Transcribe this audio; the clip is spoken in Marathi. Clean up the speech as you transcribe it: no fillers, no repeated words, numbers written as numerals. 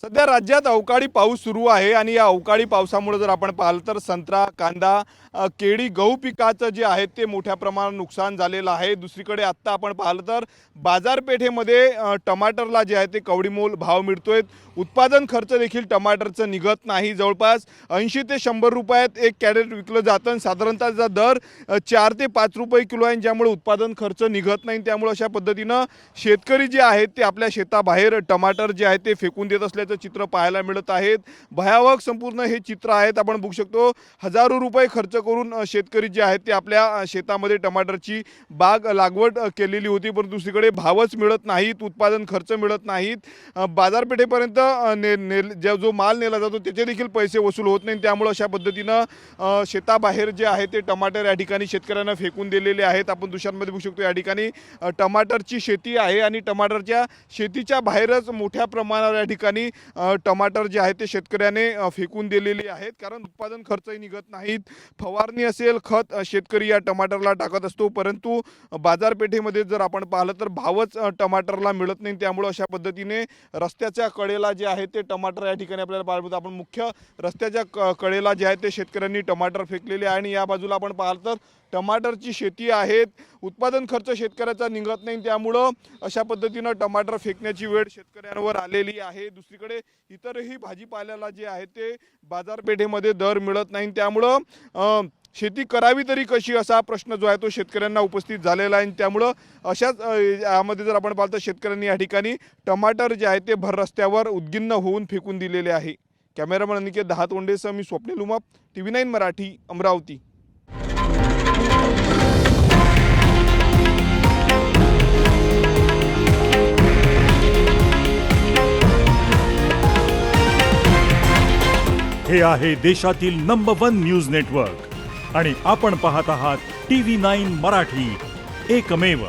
सध्या राज्यात अवकाळी पाऊस सुरू आहे आणि या अवकाळी पावसामुळे जर आपण पाहिलं तर संत्रा, कांदा, केळी, गहू पिकाचं जे आहे ते मोठ्या प्रमाणात नुकसान झालेलं आहे। दुसरीकडे आत्ता आपण पाहिलं तर बाजारपेठेमध्ये टमाटरला जे आहे ते कवडीमोल भाव मिळतोय। उत्पादन खर्च देखील टमाटरचं निघत नाही। जवळपास 80 ते 100 रुपयात एक कॅरेट विकलं जातं। साधारणतः दर 4 ते 5 रुपये किलो आहे, ज्यामुळे उत्पादन खर्च निघत नाही। त्यामुळे अशा पद्धतीनं शेतकरी जे आहेत ते आपल्या शेताबाहेर टमाटर जे आहे ते फेकून देत असल्याचं चित्र पाहायला मिळत आहेत। भयावह संपूर्ण हे चित्र आहेत। आपण बघू शकतो हजारो रुपये खर्च करून शेतकरी जे आहेत ते आपल्या शेतामध्ये टमाटरची बाग लागवड केलेली होती, पण दुसरीकडे भावच मिळत नाहीत, उत्पादन खर्च मिळत नाहीत। बाजारपेठेपर्यंत जो माल नेला जातो त्याचे देखील पैसे वसूल होत नाही। त्यामुळे अशा पद्धतीनं शेताबाहेर जे आहे ते टमाटर या ठिकाणी शेतकऱ्यांना फेकून दिलेले आहेत। आपण दृश्यांमध्ये बघू शकतो या ठिकाणी टमाटरची शेती आहे आणि टमाटरच्या शेतीच्या बाहेरच मोठ्या प्रमाणावर या ठिकाणी टमाटर जे आहे ते शेतकऱ्याने फेकून दिलेले आहेत, कारण उत्पादन खर्चही निघत नाहीत। फवारणी असेल, खत शेतकरी या टमाटरला टाकत असतो, परंतु बाजारपेठेमध्ये जर आपण पाहिलं तर भावच टमाटरला मिळत नाही। त्यामुळे अशा पद्धतीने रस्त्याच्या कडेला जे आहे ते टमाटर या ठिकाणी आपल्याला पाहायला मिळतं। आपण मुख्य रस्त्याच्या कडेला जे आहे ते शेतकऱ्यांनी टमाटर फेकलेले आहे आणि या बाजूला आपण पाहिलं तर टमाटरची शेती आहे। उत्पादन खर्च शेतकऱ्याचा निघत नाही, त्यामुळं अशा पद्धतीनं टमाटर फेकण्याची वेळ शेतकऱ्यांवर आलेली आहे। दुसरीकडे इतरही भाजीपाल्याला जे आहे ते बाजारपेठेमध्ये दर मिळत नाही। त्यामुळं शेती करावी तरी कशी असा प्रश्न जो आहे तो शेतकऱ्यांना उपस्थित झालेला आहे। त्यामुळं अशाच यामध्ये जर आपण पाहिलं तर शेतकऱ्यांनी या ठिकाणी टमाटर जे आहे ते भर रस्त्यावर उद्गिन्न होऊन फेकून दिलेले आहे। कॅमेरामन अनिकेत दहातोंडेसह मी स्वप्नील उमाप, TV9 मराठी, अमरावती। हे आहे देशातील नंबर 1 न्यूज नेटवर्क आणि आपण पाहत आहात TV9 मराठी, एकमेव।